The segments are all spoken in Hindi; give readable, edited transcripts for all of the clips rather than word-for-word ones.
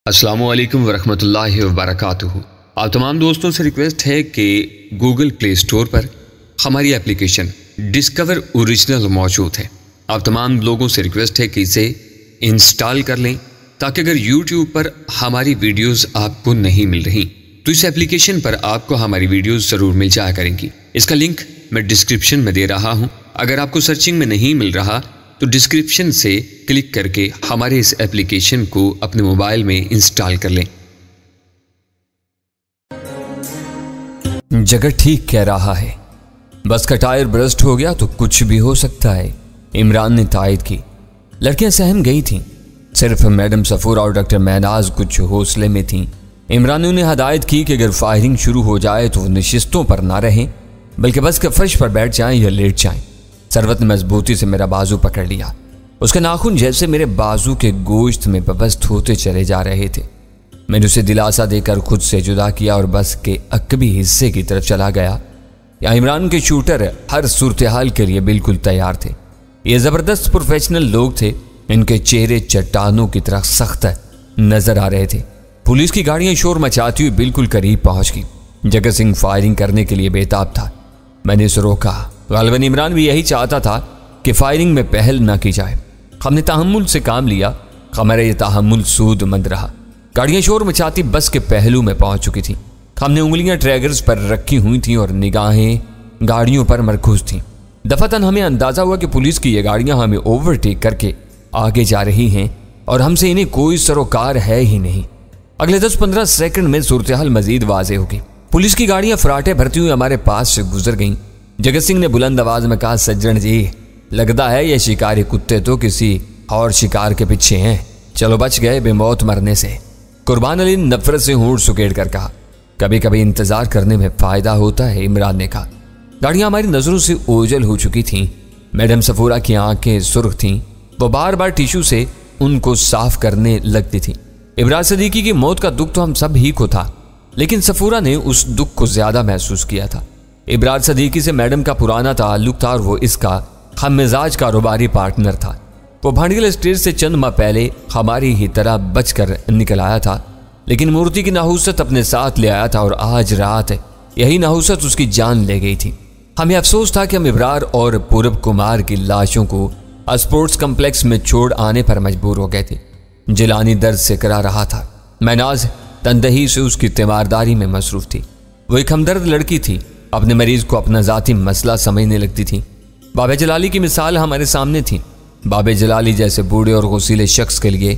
अस्सलामुअलैकुम वरहमतुल्लाहि वबरकातुहू। आप तमाम दोस्तों से रिक्वेस्ट है कि गूगल प्ले स्टोर पर हमारी एप्लीकेशन डिस्कवर ओरिजिनल मौजूद है। आप तमाम लोगों से रिक्वेस्ट है कि इसे इंस्टॉल कर लें ताकि अगर यूट्यूब पर हमारी वीडियोस आपको नहीं मिल रही तो इस एप्लीकेशन पर आपको हमारी वीडियोस ज़रूर मिल जाया करेंगी। इसका लिंक मैं डिस्क्रिप्शन में दे रहा हूँ। अगर आपको सर्चिंग में नहीं मिल रहा तो डिस्क्रिप्शन से क्लिक करके हमारे इस एप्लीकेशन को अपने मोबाइल में इंस्टॉल कर लें। जगह ठीक कह रहा है, बस का टायर बर्स्ट हो गया तो कुछ भी हो सकता है, इमरान ने तायद की। लड़कियां सहम गई थीं, सिर्फ मैडम सफूरा और डॉक्टर महनाज कुछ हौसले में थीं। इमरान ने उन्हें हदायत की कि अगर फायरिंग शुरू हो जाए तो नशिस्तों पर ना रहें बल्कि बस के फर्श पर बैठ जाएं या लेट जाएं। सरवत ने मजबूती से मेरा बाजू पकड़ लिया। उसके नाखून जैसे मेरे बाजू के गोश्त में बबस्त होते चले जा रहे थे। मैंने उसे दिलासा देकर खुद से जुदा किया और बस के अकबी हिस्से की तरफ चला गया। या इमरान के शूटर हर सूरत हाल के लिए बिल्कुल तैयार थे। ये ज़बरदस्त प्रोफेशनल लोग थे। इनके चेहरे चट्टानों की तरह सख्त नजर आ रहे थे। पुलिस की गाड़ियां शोर मचाती हुई बिल्कुल करीब पहुंच गई। जगत सिंह फायरिंग करने के लिए बेताब था। मैंने उसे रोका। गालिबन इमरान भी यही चाहता था कि फायरिंग में पहल न की जाए। हमने तहम्मुल से काम लिया। हमारा यह तहम्मुल सूदमंद रहा। गाड़ियां शोर मचाती बस के पहलू में पहुंच चुकी थीं। हमने उंगलियां ट्रैगर्स पर रखी हुई थीं और निगाहें गाड़ियों पर मरकूज थीं। दफातन हमें अंदाजा हुआ कि पुलिस की ये गाड़ियां हमें ओवरटेक करके आगे जा रही हैं और हमसे इन्हें कोई सरोकार है ही नहीं। अगले 10-15 सेकंड में सूरत हाल मजीद वाज़ेह होगी। पुलिस की गाड़ियां फराटे भरती हुई हमारे पास से गुजर गईं। जगत सिंह ने बुलंद आवाज में कहा, सज्जन जी, लगता है ये शिकारी कुत्ते तो किसी और शिकार के पीछे हैं। चलो बच गए बेमौत मरने से। कुर्बान अली नफरत से होंठ सुकेड़ कर कहा, कभी कभी इंतजार करने में फायदा होता है। इमरान ने कहा। गाड़ियां हमारी नजरों से ओझल हो चुकी थीं। मैडम सफूरा की आंखें सुर्ख थीं। वो बार बार टिश्यू से उनको साफ करने लगती थी। इब्रार सदीकी की मौत का दुख तो हम सब ही को था, लेकिन सफूरा ने उस दुख को ज्यादा महसूस किया था। इब्रार सदीकी से मैडम का पुराना ताल्लुक था और वो इसका हम मिजाज कारोबारी पार्टनर था। वो भांडगल स्टेज से चंद माह पहले हमारी ही तरह बचकर निकल आया था, लेकिन मूर्ति की नाहुसत अपने साथ ले आया था और आज रात यही नाहुसत उसकी जान ले गई थी। हमें अफसोस था कि हम इब्रार और पूरब कुमार की लाशों को स्पोर्ट्स कम्प्लेक्स में छोड़ आने पर मजबूर हो गए थे। जिलानी दर्द से करा रहा था। महनाज तनदही से उसकी तीमारदारी में मसरूफ थी। वो एक हमदर्द लड़की थी। अपने मरीज को अपना जाती मसला समझने लगती थी। बाबे जलाली की मिसाल हमारे सामने थी। बाबे जलाली जैसे बूढ़े और गसीले शख्स के लिए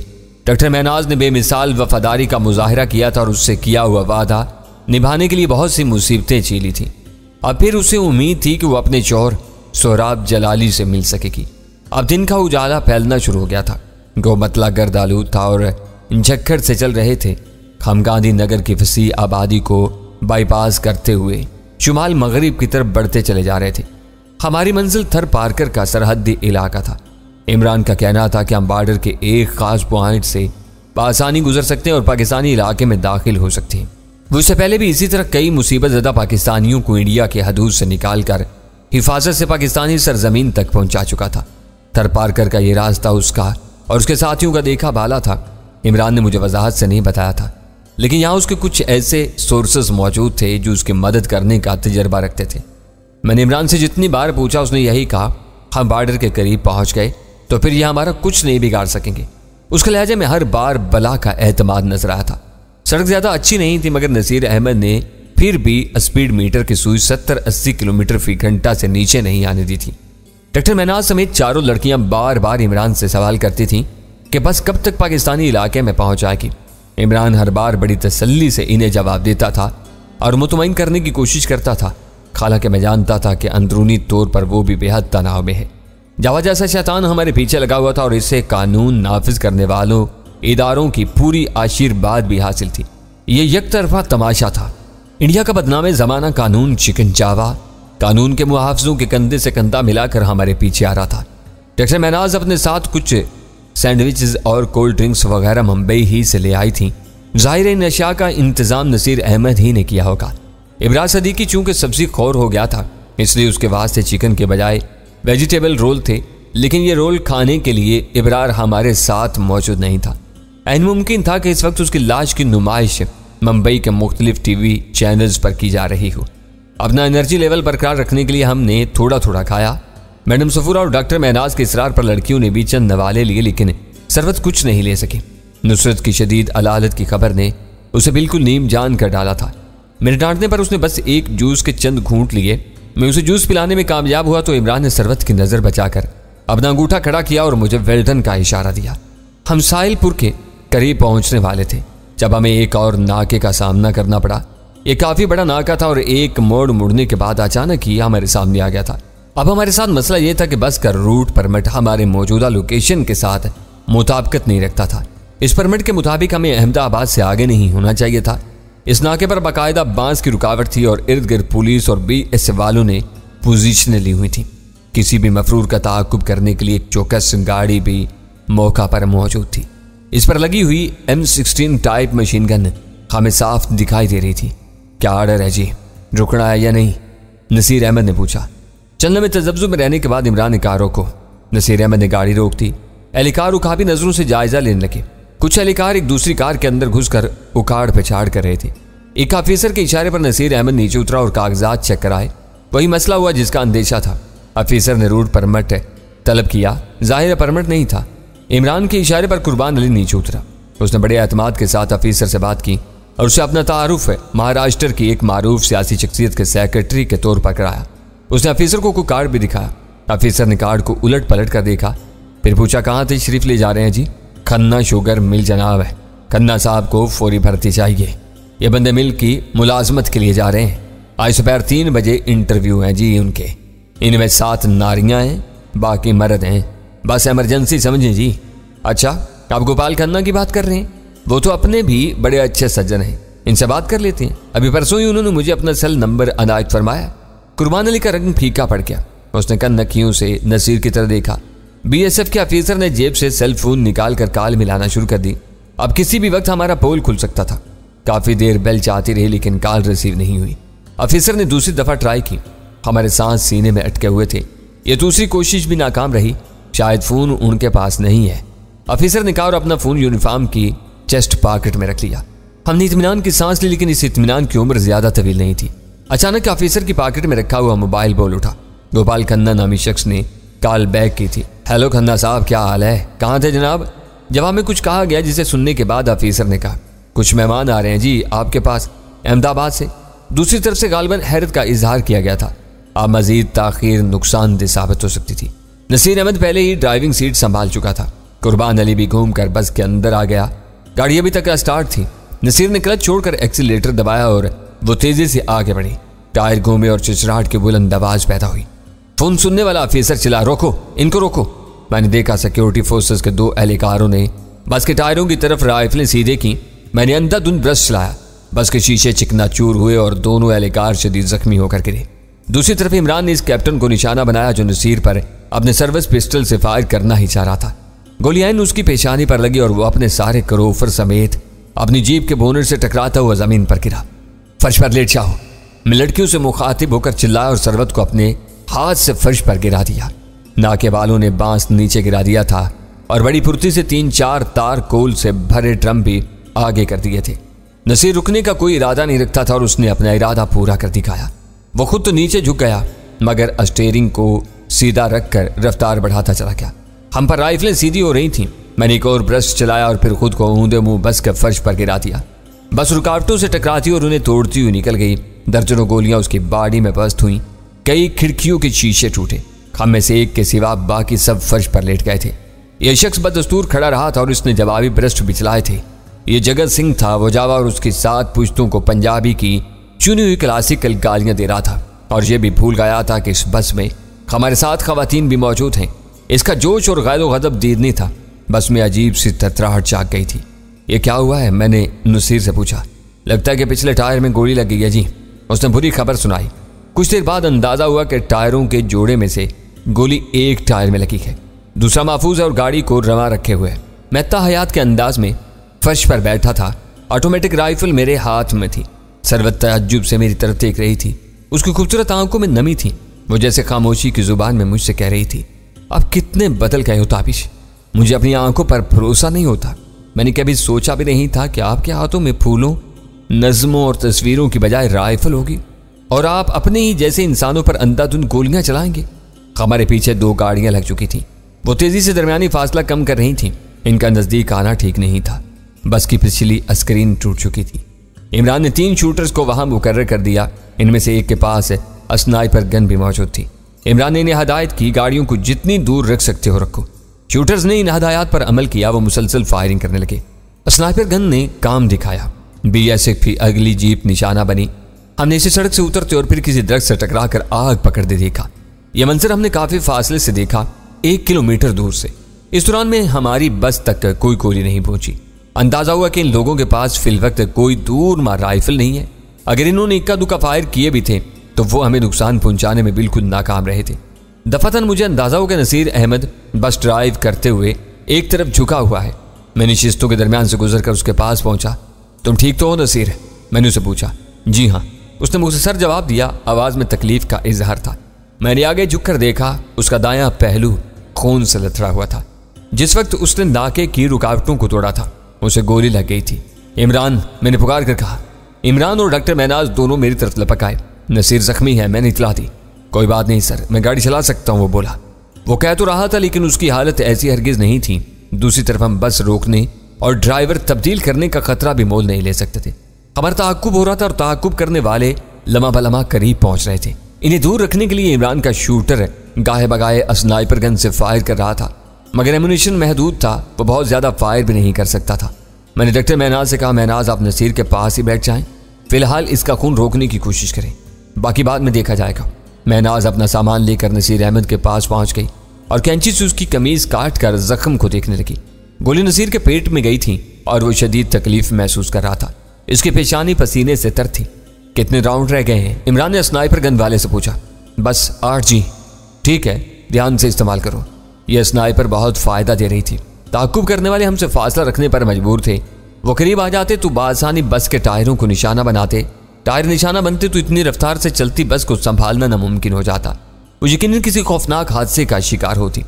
डॉक्टर महनाज ने बेमिसाल वफादारी का मुजाहरा किया था और उससे किया हुआ वादा निभाने के लिए बहुत सी मुसीबतें झेली थी। अब फिर उसे उम्मीद थी कि वो अपने शौहर सोहराब जलाली से मिल सकेगी। अब दिन का उजाला फैलना शुरू हो गया था। गोमतला गर्द आलूद था और झक्खड़ से चल रहे थे। हम गांधी नगर की फसी आबादी को बाईपास करते हुए शुमाल मगरिब की तरफ बढ़ते चले जा रहे थे। हमारी मंजिल थर पारकर का सरहदी इलाका था। इमरान का कहना था कि हम बॉर्डर के एक खास पॉइंट से आसानी गुजर सकते हैं और पाकिस्तानी इलाके में दाखिल हो सकते हैं। वो इससे पहले भी इसी तरह कई मुसीबत ज़दा पाकिस्तानियों को इंडिया के हदूद से निकाल कर हिफाजत से पाकिस्तानी सरजमीन तक पहुंचा चुका था। थर पारकर का ये रास्ता उसका और उसके साथियों का देखा भाला था। इमरान ने मुझे वजाहत से नहीं बताया था, लेकिन यहाँ उसके कुछ ऐसे सोर्सेज मौजूद थे जो उसकी मदद करने का तजर्बा रखते थे। मैंने इमरान से जितनी बार पूछा उसने यही कहा, हम बॉर्डर के करीब पहुंच गए तो फिर यह हमारा कुछ नहीं बिगाड़ सकेंगे। उसके लहजे में हर बार बला का एतमाद नजर आया था। सड़क ज्यादा अच्छी नहीं थी, मगर नसीर अहमद ने फिर भी स्पीड मीटर की सुई 70-80 किलोमीटर फी घंटा से नीचे नहीं आने दी थी। डॉक्टर महनाज समेत चारों लड़कियां बार बार इमरान से सवाल करती थीं कि बस कब तक पाकिस्तानी इलाके में पहुंच जाएगी। इमरान हर बार बड़ी तसल्ली से इन्हें जवाब देता था और मुतमईन करने की कोशिश करता था। हालांकि मैं जानता था कि अंदरूनी तौर पर वो भी बेहद तनाव में है। जावा जैसा शैतान हमारे पीछे लगा हुआ था और इससे कानून नाफिज करने वालों इदारों की पूरी आशीर्वाद भी हासिल थी। ये एक तरफा तमाशा था। इंडिया का बदनामे ज़माना कानून चिकन चावा कानून के मुहाफ़िज़ों के कंधे से कंधा मिलाकर हमारे पीछे आ रहा था। डॉक्टर महनाज अपने साथ कुछ सैंडविचेस और कोल्ड ड्रिंक्स वगैरह मुंबई ही से ले आई थी। ज़ाहिर नशा का इंतज़ाम नसीर अहमद ही ने किया होगा। इब्रार सदीकी चूंकि सब्जी खौर हो गया था, इसलिए उसके वास्ते चिकन के बजाय वेजिटेबल रोल थे, लेकिन ये रोल खाने के लिए इब्रार हमारे साथ मौजूद नहीं था। ऐन मुमकिन था कि इस वक्त उसकी लाश की नुमाइश मुंबई के मुख्तलिफ टीवी चैनल्स पर की जा रही हो। अपना एनर्जी लेवल बरकरार रखने के लिए हमने थोड़ा थोड़ा खाया। मैडम सफूरा और डॉक्टर महनाज के इसरार पर लड़कियों ने भी चंद नवाले लिए, लेकिन सरवत कुछ नहीं ले सकी। नुसरत की शदीद अलालत की खबर ने उसे बिल्कुल नीम जान कर डाला था। मेरे डांटने पर उसने बस एक जूस के चंद घूंट लिए। मैं उसे जूस पिलाने में कामयाब हुआ तो इमरान ने सरवत की नज़र बचाकर अपना अंगूठा खड़ा किया और मुझे वेल्टन का इशारा दिया। हम साहिलपुर के करीब पहुंचने वाले थे जब हमें एक और नाके का सामना करना पड़ा। ये काफ़ी बड़ा नाका था और एक मोड़ मुड़ने के बाद अचानक ही हमारे सामने आ गया था। अब हमारे साथ मसला यह था कि बस का रूट परमिट हमारे मौजूदा लोकेशन के साथ मुताबिकत नहीं रखता था। इस परमिट के मुताबिक हमें अहमदाबाद से आगे नहीं होना चाहिए था। इस नाके पर बाकायदा बांस की रुकावट थी और इर्द गिर्द पुलिस और BSF वालों ने पोजीशनें ली हुई थी। किसी भी मफरूर का ताक़ुब करने के लिए एक चौकस गाड़ी भी मौका पर मौजूद थी। इस पर लगी हुई M16 टाइप मशीन गन हमें साफ दिखाई दे रही थी। क्या आर्डर है जी, रुकना है या नहीं? नसीर अहमद ने पूछा। चलने में तजब्जुब में रहने के बाद इमरान ने कार रोको। नसीर अहमद ने गाड़ी रोक दी। एहलकार उकाबी नजरों से जायजा लेने लगे। कुछ एहलकार एक दूसरी कार के अंदर घुसकर उखाड़ पिछाड़ कर रहे थे। एक ऑफिसर के इशारे पर नसीर अहमद नीचे उतरा और कागजात चेक कराए। वही मसला हुआ जिसका अंदेशा था। ऑफिसर ने रूट परमिट तलब किया। जाहिर परमिट नहीं था। इमरान के इशारे पर कुर्बान अली नीचे उतरा। उसने बड़े एतमाद के साथ ऑफिसर से बात की और उसे अपना तारुफ महाराष्ट्र की एक मारूफ सियासी शख्सियत के सेक्रेटरी के तौर पर कराया। उसने ऑफिसर को कोई कार्ड भी दिखाया। ऑफिसर ने कार्ड को उलट पलट कर देखा, फिर पूछा, कहाँ थे शरीफ ले जा रहे हैं जी? खन्ना शुगर मिल जनाब है। खन्ना साहब को फौरी भर्ती चाहिए। ये बंदे मिल की मुलाजमत के लिए जा रहे हैं। आज दोपहर 3 बजे इंटरव्यू है जी उनके। इनमें 7 नारियां हैं, बाकी मर्द हैं। बस इमरजेंसी समझें जी। अच्छा, आप गोपाल खन्ना की बात कर रहे हैं? वो तो अपने भी बड़े अच्छे सज्जन हैं, इनसे बात कर लेते हैं। अभी परसों ही उन्होंने मुझे अपना सेल नंबर अनायत फरमाया। कुर्बान अली का रंग फीका पड़ गया। उसने कन्नखियों से नसीर की तरह देखा। BSF के ऑफिसर ने जेब से सेल फोन निकाल कर कॉल मिलाना शुरू कर दी। अब किसी भी वक्त हमारा पोल खुल सकता था। काफी देर बेल चाहती रही लेकिन कॉल रिसीव नहीं हुई। ऑफिसर ने दूसरी दफा ट्राई की। हमारे सांस सीने में अटके हुए थे। ये दूसरी कोशिश भी नाकाम रही। शायद फोन उनके पास नहीं है। ऑफिसर ने कहा और अपना फोन यूनिफॉर्म की चेस्ट पॉकेट में रख लिया। हमने इत्मीनान की सांस ली, लेकिन इस इत्मीनान की उम्र ज्यादा तवील नहीं थी। अचानक ऑफिसर की पॉकेट में रखा हुआ मोबाइल बोल उठा। गोपाल खन्ना नामी शख्स ने कॉल बैक की थी। हेलो खन्ना साहब, क्या हाल है? कहाँ थे जनाब? जवाब में कुछ कहा गया जिसे सुनने के बाद ऑफिसर ने कहा, कुछ मेहमान आ रहे हैं जी आपके पास अहमदाबाद से। दूसरी तरफ से गालिबन हैरत का इजहार किया गया था। अब मजीद ताखीर नुकसानदेह साबित हो सकती थी। नसीर अहमद पहले ही ड्राइविंग सीट संभाल चुका था। कुर्बान अली भी घूमकर बस के अंदर आ गया। गाड़ी अभी तक स्टार्ट थी। नसीर ने क्लच छोड़कर एक्सीलेटर दबाया और वो तेजी से आगे बढ़ी। टायर घूमे और चिचराहट की बुलंद आवाज पैदा हुई। फोन सुनने वाला ऑफिसर चिल्ला, रोको, इनको रोको। मैंने देखा सिक्योरिटी फोर्सेस के 2 एहलकारों ने बस के टायरों की तरफ राइफलें सीधे की। मैंने अंधाधुंध ब्रश चलाया। बस के शीशे चिकनाचूर हुए और दोनों एहलकार शदीद जख्मी होकर गिरे। दूसरी तरफ इमरान ने इस कैप्टन को निशाना बनाया जो नसीर पर अपने सर्विस पिस्टल से फायर करना ही चाह रहा था। गोलियां उसकी पेशानी पर लगी और वो अपने सारे करोफर समेत अपनी जीप के बोनट से टकराता हुआ जमीन पर गिरा। फर्श पर लेट जाओ, मैं लड़कियों से मुखातिब होकर चिल्लाया और सरवत को अपने हाथ से फर्श पर गिरा दिया। नाके वालों ने बांस नीचे गिरा दिया था और बड़ी फुर्ती से 3-4 तार कोल से भरे ड्रम भी आगे कर दिए थे। नसीर रुकने का कोई इरादा नहीं रखता था और उसने अपना इरादा पूरा कर दिखाया। वो खुद तो नीचे झुक गया मगर स्टीयरिंग को सीधा रखकर रफ्तार बढ़ाता चला गया। हम पर राइफलें सीधी हो रही थीं। मैंने एक और ब्रश चलाया और फिर खुद को ऊंधे मुंह बस के फर्श पर गिरा दिया। बस रुकावटों से टकराती और उन्हें तोड़ती हुई निकल गई। दर्जनों गोलियां उसकी बॉडी में बस्ट हुई। कई खिड़कियों के शीशे टूटे। हम में से एक के सिवा बाकी सब फर्श पर लेट गए थे। यह शख्स बदस्तूर खड़ा रहा था और इसने जवाबी ब्रश भी चलाए थे। ये जगत सिंह था। वो जावा और उसके 7 पुश्तों को पंजाबी की चुनी हुई क्लासिकल गालियां दे रहा था और ये भी भूल गया था कि इस बस में हमारे साथ खवातीन भी मौजूद हैं। इसका जोश और गैरो गज़ब दीदनी था। बस में अजीब सी थरथराहट जाग गई थी। ये क्या हुआ है? मैंने नसीर से पूछा। लगता है कि पिछले टायर में गोली लग गई है जी। उसने बुरी खबर सुनाई। कुछ देर बाद अंदाजा हुआ कि टायरों के जोड़े में से गोली एक टायर में लगी है, दूसरा महफूज है और गाड़ी को रवा रखे हुए है। मैं ताहयात के अंदाज में फर्श पर बैठा था। ऑटोमेटिक राइफल मेरे हाथ में थी। सरवत तअज्जुब से मेरी तरफ देख रही थी। उसकी खूबसूरत आंखों में नमी थी। वो जैसे खामोशी की जुबान में मुझसे कह रही थी, अब कितने बदल गए हो ताबिश। मुझे अपनी आंखों पर भरोसा नहीं होता। मैंने कभी सोचा भी नहीं था कि आपके हाथों में फूलों, नज़्मों और तस्वीरों की बजाय राइफल होगी और आप अपने ही जैसे इंसानों पर अंधाधुंध गोलियां चलाएंगे। हमारे पीछे 2 गाड़ियां लग चुकी थीं। वो तेजी से दरमियानी फासला कम कर रही थीं। इनका नजदीक आना ठीक नहीं था। बस की पिछली स्क्रीन टूट चुकी थी। इमरान ने 3 शूटर्स को वहां मुकर्रर कर दिया। इनमें से एक के पास स्नाइपर गन भी मौजूद थी। इमरान ने इन्हें हदायत की, गाड़ियों को जितनी दूर रख सकते हो रखो। शूटर्स ने इन हदायत पर अमल किया। वो मुसलसल फायरिंग करने लगे। स्नाइपर गन ने काम दिखाया। BSF की अगली जीप निशाना बनी। हमने इसे सड़क से उतरते और फिर किसी दरख्त से टकरा कर आग पकड़ते देखा। यह मंजर हमने काफी फासले से देखा, 1 किलोमीटर दूर से। इस दौरान में हमारी बस तक कोई गोली नहीं पहुंची। अंदाजा हुआ कि इन लोगों के पास फिल वक्त कोई दूरमार राइफल नहीं है। अगर इन्होंने इक्का दुक्का फायर किए भी थे तो वो हमें नुकसान पहुंचाने में बिल्कुल नाकाम रहे थे। दफातन मुझे अंदाजा हो कि नसीर अहमद बस ड्राइव करते हुए एक तरफ झुका हुआ है। मैंने शिस्तों के दरमियान से गुजरकर उसके पास पहुंचा। तुम ठीक तो हो नसीर? मैंने उसे पूछा। जी हाँ, उसने मुझसे सर जवाब दिया। आवाज में तकलीफ का इजहार था। मैंने आगे झुककर देखा, उसका दायां पहलू खून से लथड़ा हुआ था। जिस वक्त उसने नाके की रुकावटों को तोड़ा था उसे गोली लग गई थी। इमरान, मैंने पुकार कर कहा। इमरान और डॉक्टर महनाज दोनों मेरी तरफ लपक आए। नसीर जख्मी है, मैंने इतला दी। कोई बात नहीं सर, मैं गाड़ी चला सकता हूं, वो बोला। वो कह तो रहा था लेकिन उसकी हालत ऐसी हरगिज नहीं थी। दूसरी तरफ हम बस रोकने और ड्राइवर तब्दील करने का खतरा भी मोल नहीं ले सकते थे। हमारा ताकुब हो रहा था और ताकुब करने वाले लम्हा बलम्हा करीब पहुंच रहे थे। इन्हें दूर रखने के लिए इमरान का शूटर गाहे बगाए स्नाइपर गन से फायर कर रहा था, मगर एमुनेशन महदूद था। वो बहुत ज्यादा फायर भी नहीं कर सकता था। मैंने डॉक्टर महनाज से कहा, महनाज आप नसीर के पास ही बैठ जाएं, फिलहाल इसका खून रोकने की कोशिश करें, बाकी बाद में देखा जाएगा। महनाज अपना सामान लेकर नसीर अहमद के पास पहुंच गई और कैंची से उसकी कमीज काट कर जख्म को देखने लगी। गोली नसीर के पेट में गई थी और वो शदीद तकलीफ महसूस कर रहा था। इसकी पेशानी पसीने से तर थी। कितने राउंड रह गए हैं? इमरान ने स्नाइपर गन वाले से पूछा। बस 8 जी। ठीक है, ध्यान से इस्तेमाल करो। यह स्नाइपर बहुत फायदा दे रही थी। ताकुब करने वाले हमसे फासला रखने पर मजबूर थे। वो करीब आ जाते तो बासानी बस के टायरों को निशाना बनाते। टायर निशाना बनते तो इतनी रफ्तार से चलती बस को संभालना नामुमकिन हो जाता। वो यकीनन किसी खौफनाक हादसे का शिकार होती।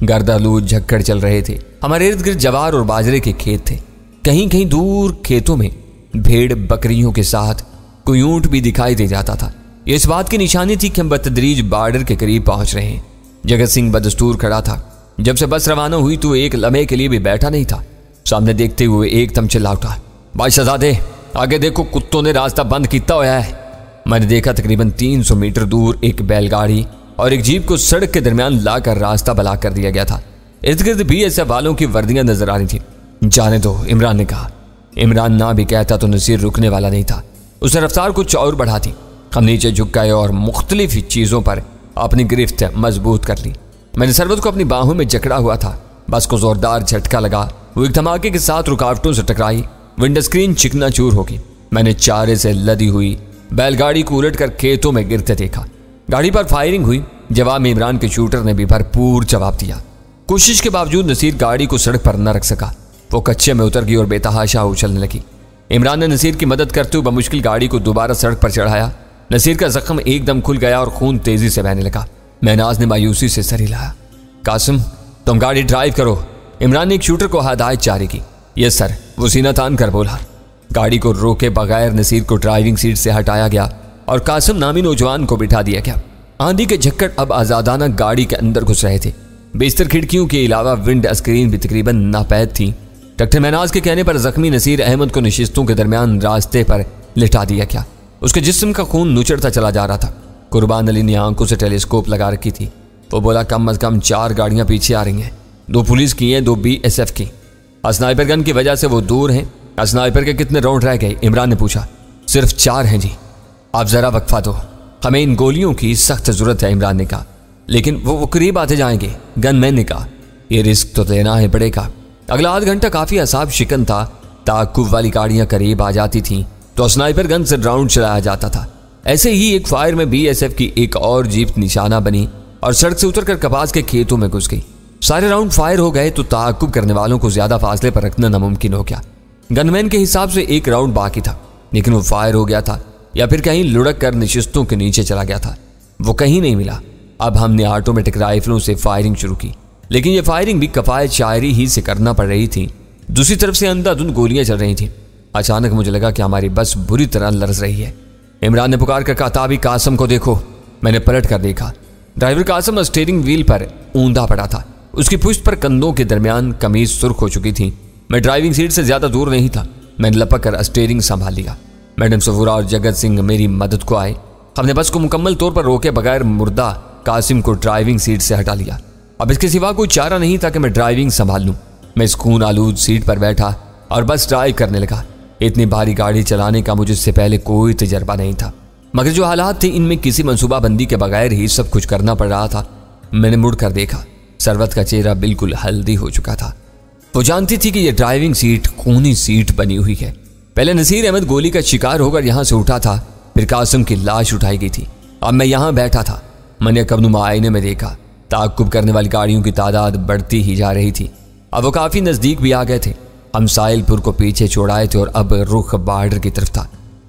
गर्द आलूद झक्कड़ चल रहे थे। हमारे इर्द गिर्द जवार और बाजरे के खेत थे। कहीं कहीं दूर खेतों में भेड़ बकरियों के साथ कोई ऊंट भी दिखाई दे जाता था। ये इस बात की निशानी थी कि हम बतदरीज बॉर्डर के करीब पहुंच रहे हैं। जगत सिंह बदस्तूर खड़ा था। जब से बस रवाना हुई तो एक लम्हे के लिए भी बैठा नहीं था। सामने देखते हुए एकदम चिल्ला उठा, भाई शहजादे आगे देखो, कुत्तों ने रास्ता बंद किया हुआ है। मैंने देखा तकरीबन 300 मीटर दूर एक बैलगाड़ी और एक जीप को सड़क के दरमियान लाकर रास्ता ब्लॉक कर दिया गया था। इर्द गिर्द BSF वालों की वर्दियां नजर आ रही थी। जाने दो, इमरान ने कहा। इमरान ना भी कहता तो नसीर रुकने वाला नहीं था। उसने रफ्तार कुछ और बढ़ा दी। हम नीचे झुक गए और मुख्तलिफ चीजों पर अपनी गिरफ्त मजबूत कर ली। मैंने सरबत को अपनी बाहों में जकड़ा हुआ था। बस को जोरदार झटका लगा। वो एक धमाके के साथ रुकावटों से टकराई। विंडो स्क्रीन चिकनाचूर हो गई। मैंने चारे से लदी हुई बैलगाड़ी को उलट कर खेतों में गिरते देखा। गाड़ी पर फायरिंग हुई। जवाब में इमरान के शूटर ने भी भरपूर जवाब दिया। कोशिश के बावजूद नसीर गाड़ी को सड़क पर न रख सका। वो कच्चे में उतर गई और बेतहाशा उछलने लगी। इमरान ने नसीर की मदद करते हुए बमुश्किल गाड़ी को दोबारा सड़क पर चढ़ाया। नसीर का जख्म एकदम खुल गया और खून तेजी से बहने लगा। महनाज ने मायूसी से सर हिलाया। कासिम, तुम गाड़ी ड्राइव करो। इमरान ने एक शूटर को हदायत जारी की। यस सर, वो सीना तान कर बोला। गाड़ी को रोके बगैर नसीर को ड्राइविंग सीट से हटाया गया और कासिम नामी नौजवान को बिठा दिया गया। आंधी के झक्कड़ अब आजादाना गाड़ी के अंदर घुस रहे थे। बेशतर खिड़कियों के अलावा विंड स्क्रीन भी तकरीबन नापैद थी। डॉक्टर महनाज के कहने पर जख्मी नसीर अहमद को नशिस्तों के दरमियान रास्ते पर लिटा दिया गया। उसके जिस्म का खून नुचड़ता चला जा रहा था। कुर्बान अली ने आंखों से टेलीस्कोप लगा रखी थी। वो बोला, कम अज कम 4 गाड़ियां पीछे आ रही हैं। 2 पुलिस की हैं, 2 BSF की। स्नाइपर गन की वजह से वो दूर हैं। स्नाइपर के कितने राउंड रह गए? इमरान ने पूछा। सिर्फ 4 हैं जी। आप जरा वक्फा दो, हमें इन गोलियों की सख्त जरूरत है, इमरान ने कहा। लेकिन वो करीब आते जाएंगे, गनमैन ने कहा। यह रिस्क तो लेना है पड़ेगा। अगला आध घंटा काफी असाब शिकन था। ताकुब वाली गाड़ियां करीब आ जाती थीं तो स्नाइपर गन से राउंड चलाया जाता था। ऐसे ही एक फायर में BSF की एक और जीप निशाना बनी और सड़क से उतरकर कपास के खेतों में घुस गई। सारे राउंड फायर हो गए तो ताकुब करने वालों को ज्यादा फासले पर रखना नामुमकिन हो गया। गनमैन के हिसाब से एक राउंड बाकी था, लेकिन वो फायर हो गया था या फिर कहीं लुढ़क कर नशिस्तों के नीचे चला गया था। वो कहीं नहीं मिला। अब हमने ऑटोमेटिक राइफलों से फायरिंग शुरू की, लेकिन ये फायरिंग भी कफायत शायरी ही से करना पड़ रही थी। दूसरी तरफ से अंधाधुंध गोलियां चल रही थी। अचानक मुझे लगा कि हमारी बस बुरी तरह लरज रही है। इमरान ने पुकार कर कहा, ताबी कासिम को देखो। मैंने पलट कर देखा। ड्राइवर कासिम स्टीयरिंग व्हील पर ऊंधा पड़ा था। उसकी पुश्त पर कंधों के दरमियान कमीज सुर्ख हो चुकी थी। मैं ड्राइविंग सीट से ज्यादा दूर नहीं था। मैंने लपक कर स्टीयरिंग संभाल लिया। मैडम सफूरा और जगत सिंह मेरी मदद को आए। हमने बस को मुकम्मल तौर पर रोके बगैर मुर्दा कासिम को ड्राइविंग सीट से हटा लिया। अब इसके सिवा कोई चारा नहीं था कि मैं ड्राइविंग संभाल लूं। मैं सुकून आलूद सीट पर बैठा और बस ड्राइव करने लगा। इतनी भारी गाड़ी चलाने का मुझे इससे पहले कोई तजर्बा नहीं था, मगर जो हालात थे इनमें किसी मंसूबाबंदी के बगैर ही सब कुछ करना पड़ रहा था। मैंने मुड़कर देखा, सरवत का चेहरा बिल्कुल हल्दी हो चुका था। वो जानती थी कि यह ड्राइविंग सीट खूनी सीट बनी हुई है। पहले नसीर अहमद गोली का शिकार होकर यहां से उठा था, फिर कासिम की लाश उठाई गई थी। अब मैं यहां बैठा था। मैंने कब्नुमा आईने में देखा, ताक़ुब करने वाली गाड़ियों की तादाद बढ़ती ही जा रही थी। अब वो काफी नजदीक भी आ गए थे। हम साहिलपुर को पीछे छोड़ाए थे और अब रुख बॉर्डर की तरफ था।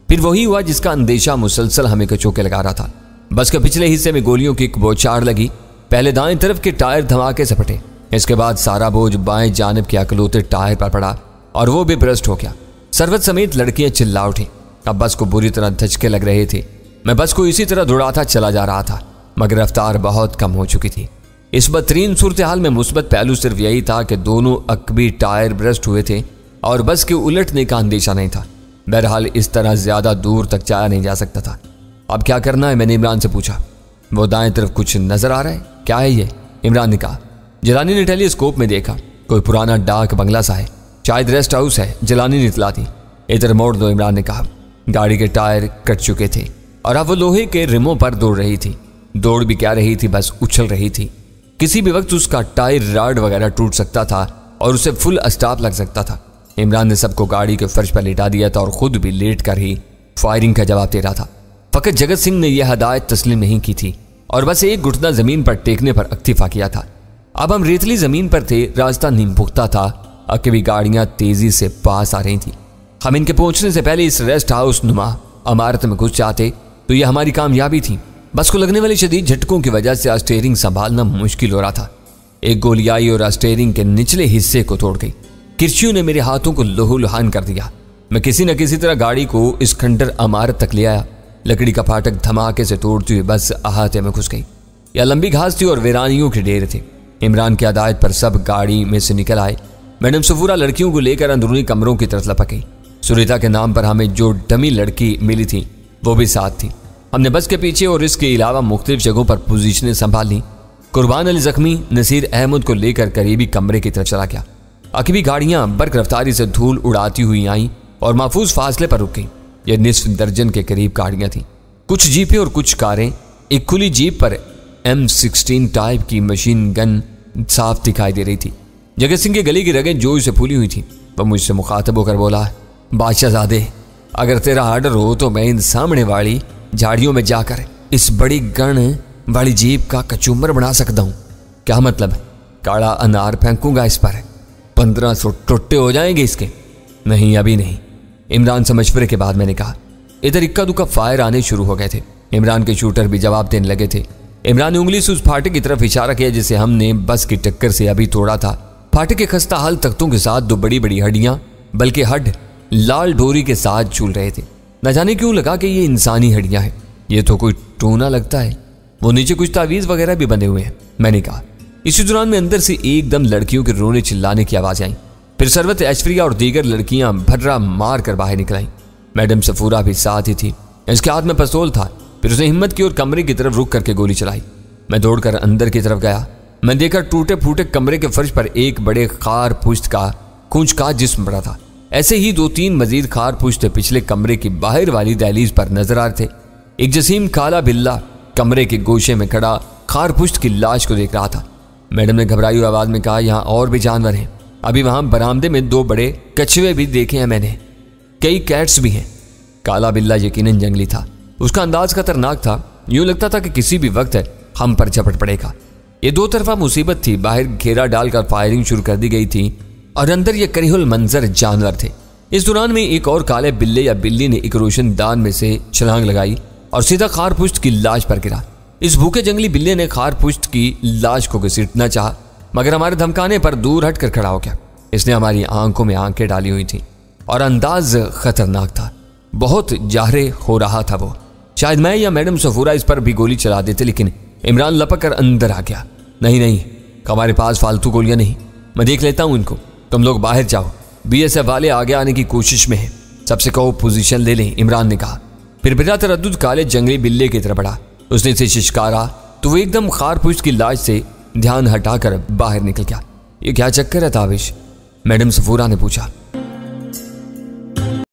फिर वही हुआ जिसका अंदेशा मुसलसल हमें कचोके लगा रहा था। बस के पिछले हिस्से में गोलियों की एक बौछार लगी। पहले दाएं तरफ के टायर धमाके से फटे, इसके बाद सारा बोझ बाएं जानिब के अकलौते टायर पर पड़ा और वो भी ब्रस्ट हो गया। सरवत समेत लड़कियां चिल्ला उठी। अब बस को बुरी तरह धचके लग रहे थे। मैं बस को इसी तरह दौड़ाता चला जा रहा था, मगर रफ्तार बहुत कम हो चुकी थी। इस बदतरीन सूरत हाल में मुस्बत पहलू सिर्फ यही था कि दोनों अकबी टायर ब्रस्ट हुए थे और बस के उलटने का अंदेशा नहीं था। बहरहाल इस तरह ज्यादा दूर तक जाया नहीं जा सकता था। अब क्या करना है, मैंने इमरान से पूछा। वो दाएं तरफ कुछ नजर आ रहा है, क्या है ये? इमरान ने कहा। जिलानी ने टेलीस्कोप में देखा, कोई पुराना डाक बंगला सा है, शायद रेस्ट हाउस है। जिलानी ने इतला दी। इधर मोड़ दो, इमरान ने कहा। गाड़ी के टायर कट चुके थे और अब वो लोहे के रिमों पर दौड़ रही थी। दौड़ भी क्या रही थी, बस उछल रही थी। किसी भी वक्त उसका टायर राड वगैरह टूट सकता था और उसे फुल स्टॉप लग सकता था। इमरान ने सबको गाड़ी के फर्श पर लेटा दिया था और खुद भी लेट कर ही फायरिंग का जवाब दे रहा था। फकत जगत सिंह ने यह हदायत तस्लीम नहीं की थी और बस एक घुटना जमीन पर टेकने पर इक्तिफा किया था। अब हम रेतली जमीन पर थे, रास्ता नीम पुख्ता था। अकेली गाड़ियां तेजी से पास आ रही थी। हम इनके पहुंचने से पहले इस रेस्ट हाउस नुमा इमारत में घुस जाते तो यह हमारी कामयाबी थी। बस को लगने वाले शदीद झटकों की वजह से स्टीयरिंग संभालना मुश्किल हो रहा था। एक गोली आई और स्टीयरिंग के निचले हिस्से को तोड़ गई। किरचियों ने मेरे हाथों को लहूलुहान कर दिया। मैं किसी न किसी तरह गाड़ी को इस खंडर इमारत तक ले आया। लकड़ी का फाटक धमाके से तोड़ती हुई बस अहाते में घुस गई। यह लंबी घास थी और वीरानियों के ढेर थे। इमरान की हिदायत पर सब गाड़ी में से निकल आए। मैडम सफूरा लड़कियों को लेकर अंदरूनी कमरों की तरफ लपक गई। सुरीता के नाम पर हमें जो डमी लड़की मिली थी वो भी साथ थी। हमने बस के पीछे और इसके अलावा मुख्तलिफ जगहों पर पोजीशनें संभाल ली। कुर्बान अली जख्मी नसीर अहमद को लेकर करीबी कमरे की तरफ चला गया। अकबी गाड़ियां बर्क रफ्तारी से धूल उड़ाती हुई आईं और महफूज फासले पर रुक गईं। यह निस्फ दर्जन के करीब गाड़ियां थीं, कुछ जीपें और कुछ कारें। एक खुली जीप पर M16 टाइप की मशीन गन साफ दिखाई दे रही थी। जगत सिंह के गले की रगें जोश से फूली हुई थी। वह मुझसे मुखातब होकर बोला, बादशाहजादे, अगर तेरा आर्डर हो तो मैं इन सामने वाली झाड़ियों में जाकर इस बड़ी गन वाली जीप का कचूमर बना सकता हूँ। क्या मतलब? काला अनार फेंकूंगा इस पर, 1500 टुट्टे हो जाएंगे इसके। नहीं, अभी नहीं, इमरान से मशवरे के बाद मैंने कहा। इधर इक्का दुक्का फायर आने शुरू हो गए थे। इमरान के शूटर भी जवाब देने लगे थे। इमरान ने उंगली से उस फाटक की तरफ इशारा किया जिसे हमने बस की टक्कर से अभी तोड़ा था। फाटक के खस्ता हाल तख्तों के साथ दो बड़ी बड़ी हड्डियां, बल्कि हड्ड लाल डोरी के साथ झूल रहे थे। न जाने क्यों लगा कि ये इंसानी हड्डियां हैं। ये तो कोई टूना लगता है। वो नीचे कुछ तावीज वगैरह भी बंधे हुए हैं, मैंने कहा। इसी दौरान में अंदर से एकदम लड़कियों के रोने चिल्लाने की आवाज आई। फिर सरवत ऐश्वर्या और दीगर लड़कियां भर्रा मार कर बाहर निकल आईं। मैडम सफूरा भी साथ ही थी। इसके हाथ में पिस्तौल था। फिर उसने हिम्मत की और कमरे की तरफ रुक करके गोली चलाई। मैं दौड़कर अंदर की तरफ गया। मैं देखा टूटे फूटे कमरे के फर्श पर एक बड़े खार पुश्त का खूंचका जिस्म पड़ा था। ऐसे ही 2-3 मजीद खार पुश्त पिछले कमरे की बाहर वाली दहलीज पर नजर आ रहे थे। एक जसीम काला बिल्ला कमरे के गोशे में खड़ा खार पुश्त की लाश को देख रहा था। मैडम ने घबराई हुई आवाज में कहा, यहाँ और भी जानवर हैं। अभी वहां बरामदे में 2 बड़े कछुए भी देखे हैं मैंने, कई कैट्स भी हैं। काला बिल्ला यकीनन जंगली था। उसका अंदाज खतरनाक था। यूं लगता था कि किसी भी वक्त हम पर झपट पड़ेगा। ये 2 तरफा मुसीबत थी। बाहर घेरा डालकर फायरिंग शुरू कर दी गई थी और अंदर ये करीहुल मंजर जानवर थे। इस दौरान में एक और काले बिल्ले या बिल्ली ने एक रोशनदान में से छलांग लगाई और सीधा खार पुश्त की लाश पर गिरा। इस भूखे जंगली बिल्ले ने खार पुश्त की लाश को घसीटना चाहा, मगर हमारे धमकाने पर दूर हटकर खड़ा हो गया। इसने हमारी आंखों में आंखें डाली हुई थी और अंदाज खतरनाक था। बहुत जाहरे हो रहा था वो। शायद मैं या मैडम सफूरा इस पर भी गोली चला देते, लेकिन इमरान लपक कर अंदर आ गया। नहीं, हमारे पास फालतू गोलियां नहीं, मैं देख लेता हूं इनको, तुम लोग बाहर जाओ। BSF वाले आगे आने की कोशिश में हैं, सबसे कहो पोजीशन ले लें, इमरान ने कहा। फिर बिना तरद्दुद काले जंगली बिल्ले की तरफ बढ़ा। उसने इसे शिशकारा तो वो एकदम खारपुश की लाश से ध्यान हटाकर बाहर निकल गया। ये क्या चक्कर है ताबिश? मैडम सफूरा ने पूछा।